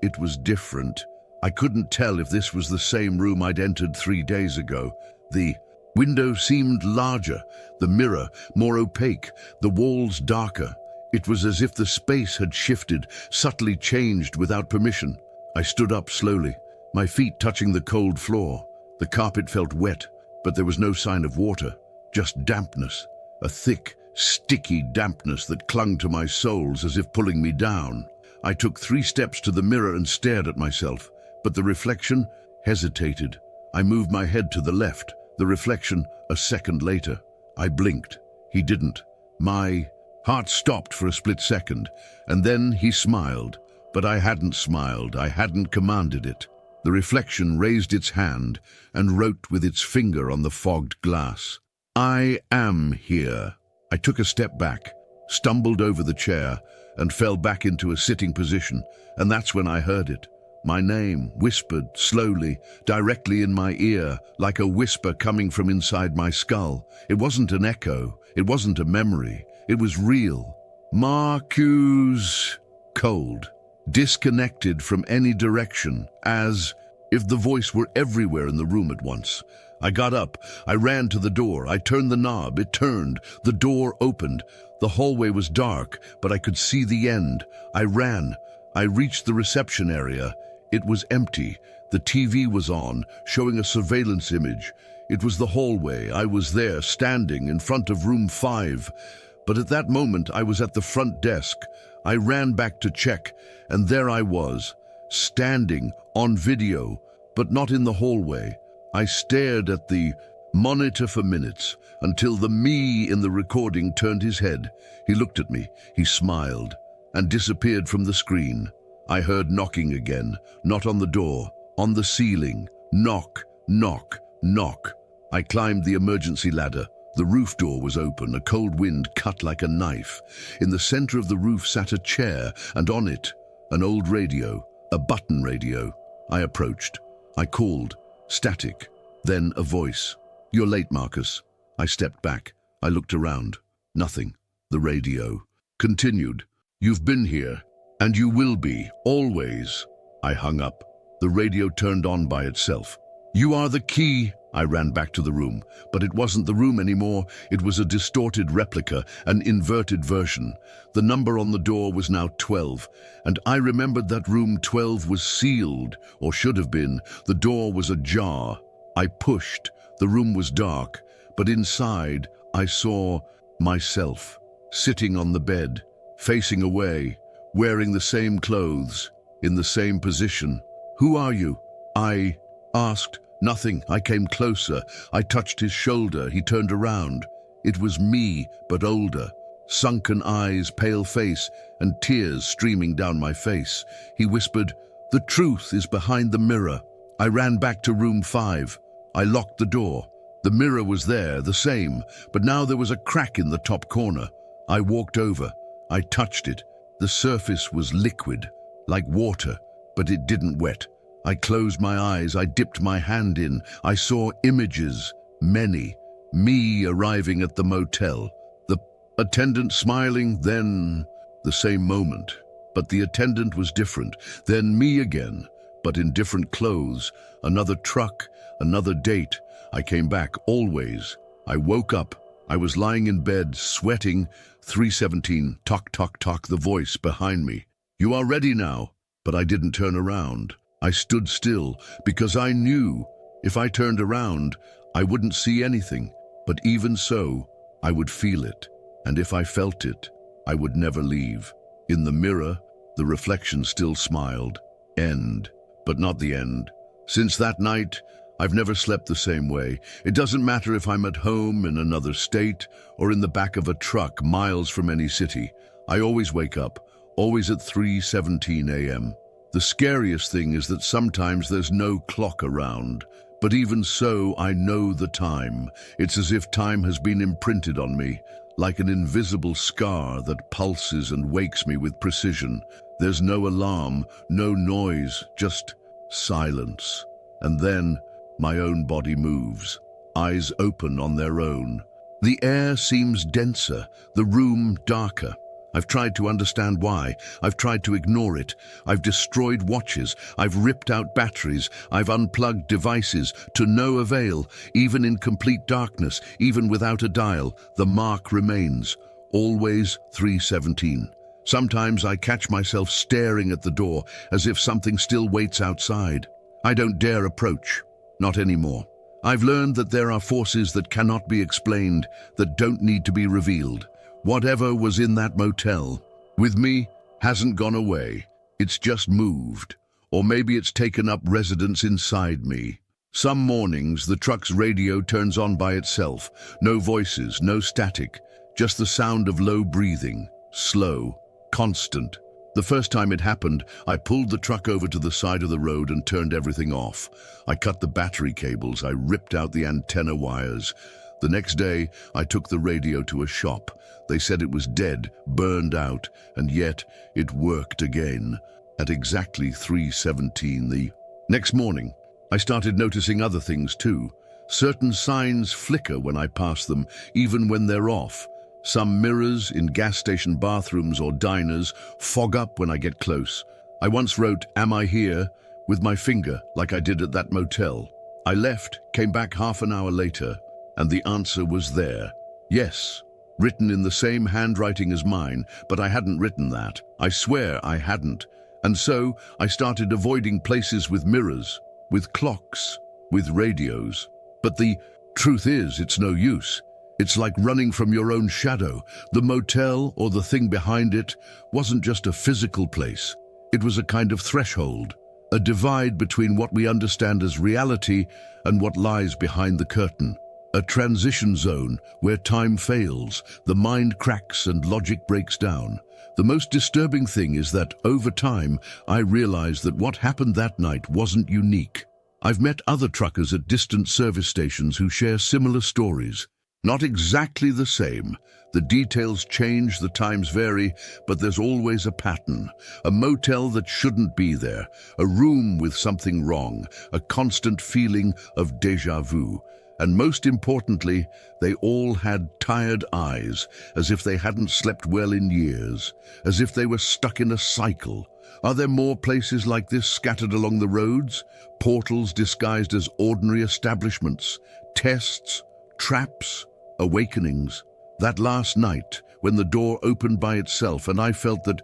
it was different. I couldn't tell if this was the same room I'd entered 3 days ago. The window seemed larger, the mirror more opaque, the walls darker. It was as if the space had shifted, subtly changed without permission. I stood up slowly, my feet touching the cold floor. The carpet felt wet, but there was no sign of water, just dampness, a thick, sticky dampness that clung to my soles as if pulling me down. I took 3 steps to the mirror and stared at myself. But the reflection hesitated. I moved my head to the left. The reflection, a second later. I blinked. He didn't. My heart stopped for a split second, and then he smiled. But I hadn't smiled. I hadn't commanded it. The reflection raised its hand and wrote with its finger on the fogged glass. "I am here." I took a step back, stumbled over the chair, and fell back into a sitting position, and that's when I heard it. My name, whispered slowly, directly in my ear, like a whisper coming from inside my skull. It wasn't an echo. It wasn't a memory. It was real. Marcus. Cold. Disconnected from any direction, as if the voice were everywhere in the room at once. I got up. I ran to the door. I turned the knob. It turned. The door opened. The hallway was dark, but I could see the end. I ran. I reached the reception area. It was empty. The TV was on, showing a surveillance image. It was the hallway. I was there, standing in front of room 5. But at that moment, I was at the front desk. I ran back to check, and there I was, standing on video, but not in the hallway. I stared at the monitor for minutes, until the me in the recording turned his head. He looked at me, he smiled, and disappeared from the screen. I heard knocking again, not on the door, on the ceiling. Knock, knock, knock. I climbed the emergency ladder. The roof door was open, a cold wind cut like a knife. In the center of the roof sat a chair, and on it, an old radio, a button radio. I approached. I called. Static. Then a voice. "You're late, Marcus." I stepped back. I looked around. Nothing. The radio continued. "You've been here, and you will be, always." I hung up. The radio turned on by itself. "You are the key." I ran back to the room, but it wasn't the room anymore. It was a distorted replica, an inverted version. The number on the door was now 12, and I remembered that room 12 was sealed, or should have been. The door was ajar. I pushed. The room was dark, but inside I saw myself, sitting on the bed, facing away, wearing the same clothes, in the same position. "Who are you?" I asked. Nothing. I came closer. I touched his shoulder. He turned around. It was me, but older. Sunken eyes, pale face, and tears streaming down my face. He whispered, "The truth is behind the mirror." I ran back to room 5. I locked the door. The mirror was there, the same, but now there was a crack in the top corner. I walked over. I touched it. The surface was liquid, like water, but it didn't wet. I closed my eyes. I dipped my hand in. I saw images, many. Me arriving at the motel. The attendant smiling, then the same moment. But the attendant was different. Then me again, but in different clothes. Another truck, another date. I came back, always. I woke up. I was lying in bed, sweating. 3:17, tock, tock, tock, the voice behind me. "You are ready now." But I didn't turn around. I stood still because I knew if I turned around, I wouldn't see anything. But even so, I would feel it. And if I felt it, I would never leave. In the mirror, the reflection still smiled. End. But not the end. Since that night, I've never slept the same way. It doesn't matter if I'm at home in another state or in the back of a truck miles from any city. I always wake up, always at 3:17 a.m. The scariest thing is that sometimes there's no clock around. But even so, I know the time. It's as if time has been imprinted on me, like an invisible scar that pulses and wakes me with precision. There's no alarm, no noise, just silence. And then my own body moves, eyes open on their own. The air seems denser, the room darker. I've tried to understand why. I've tried to ignore it. I've destroyed watches. I've ripped out batteries. I've unplugged devices to no avail. Even in complete darkness, even without a dial, the mark remains. Always 3:17. Sometimes I catch myself staring at the door as if something still waits outside. I don't dare approach. Not anymore. I've learned that there are forces that cannot be explained, that don't need to be revealed. Whatever was in that motel, with me, hasn't gone away. It's just moved. Or maybe it's taken up residence inside me. Some mornings, the truck's radio turns on by itself. No voices, no static, just the sound of low breathing, slow, constant. The first time it happened, I pulled the truck over to the side of the road and turned everything off. I cut the battery cables. I ripped out the antenna wires. The next day, I took the radio to a shop. They said it was dead, burned out, and yet it worked again. At exactly 3:17 the next morning, I started noticing other things too. Certain signs flicker when I pass them, even when they're off. Some mirrors in gas station bathrooms or diners fog up when I get close. I once wrote, "Am I here?" with my finger, like I did at that motel. I left, came back half an hour later, and the answer was there. Yes, written in the same handwriting as mine, but I hadn't written that. I swear I hadn't. And so I started avoiding places with mirrors, with clocks, with radios. But the truth is, it's no use. It's like running from your own shadow. The motel, or the thing behind it, wasn't just a physical place. It was a kind of threshold, a divide between what we understand as reality and what lies behind the curtain. A transition zone where time fails, the mind cracks and logic breaks down. The most disturbing thing is that, over time, I realized that what happened that night wasn't unique. I've met other truckers at distant service stations who share similar stories. Not exactly the same. The details change, the times vary, but there's always a pattern. A motel that shouldn't be there, a room with something wrong, a constant feeling of déjà vu. And most importantly, they all had tired eyes, as if they hadn't slept well in years, as if they were stuck in a cycle. Are there more places like this scattered along the roads? Portals disguised as ordinary establishments, tests, traps, awakenings. That last night, when the door opened by itself and I felt that,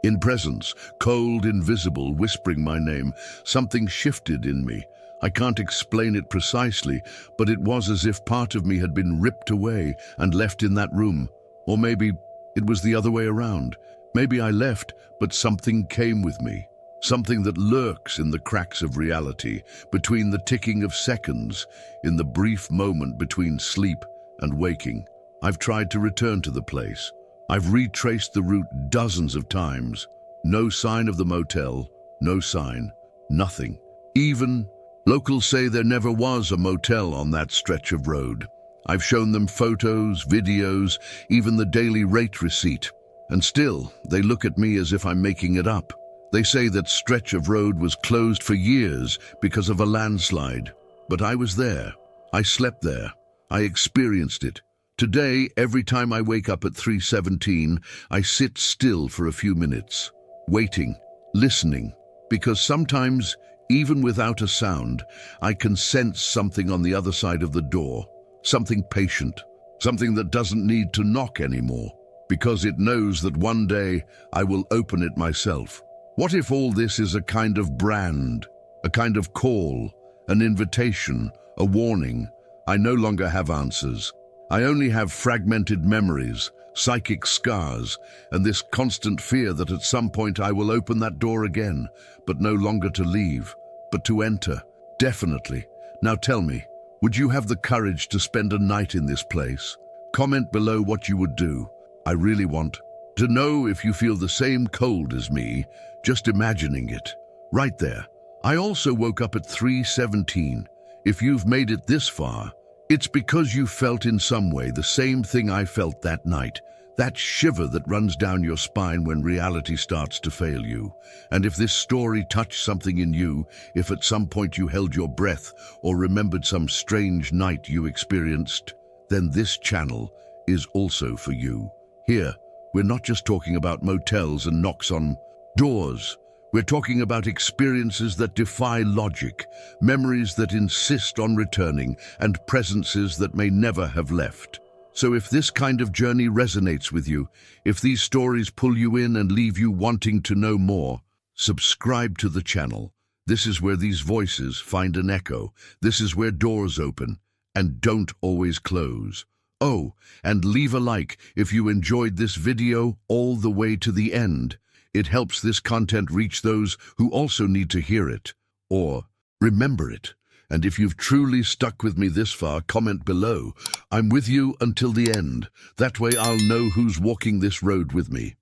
in presence, cold, invisible, whispering my name, something shifted in me. I can't explain it precisely, but it was as if part of me had been ripped away and left in that room. Or maybe it was the other way around. Maybe I left, but something came with me. Something that lurks in the cracks of reality, between the ticking of seconds, in the brief moment between sleep and waking. I've tried to return to the place. I've retraced the route dozens of times. No sign of the motel, no sign, nothing. Even locals say there never was a motel on that stretch of road. I've shown them photos, videos, even the daily rate receipt. And still, they look at me as if I'm making it up. They say that stretch of road was closed for years because of a landslide. But I was there. I slept there. I experienced it. Today, every time I wake up at 3:17, I sit still for a few minutes, waiting, listening, because sometimes, even without a sound, I can sense something on the other side of the door, something patient, something that doesn't need to knock anymore, because it knows that one day I will open it myself. What if all this is a kind of brand, a kind of call, an invitation, a warning? I no longer have answers. I only have fragmented memories, psychic scars, and this constant fear that at some point I will open that door again, but no longer to leave, but to enter, definitely. Now tell me, would you have the courage to spend a night in this place? Comment below what you would do. I really want to know if you feel the same cold as me, just imagining it. Right there. I also woke up at 3:17. If you've made it this far, it's because you felt in some way the same thing I felt that night, that shiver that runs down your spine when reality starts to fail you. And if this story touched something in you, if at some point you held your breath or remembered some strange night you experienced, then this channel is also for you. Here, we're not just talking about motels and knocks on doors. We're talking about experiences that defy logic, memories that insist on returning, and presences that may never have left. So if this kind of journey resonates with you, if these stories pull you in and leave you wanting to know more, subscribe to the channel. This is where these voices find an echo. This is where doors open and don't always close. Oh, and leave a like if you enjoyed this video all the way to the end. It helps this content reach those who also need to hear it, or remember it. And if you've truly stuck with me this far, comment below. I'm with you until the end. That way I'll know who's walking this road with me.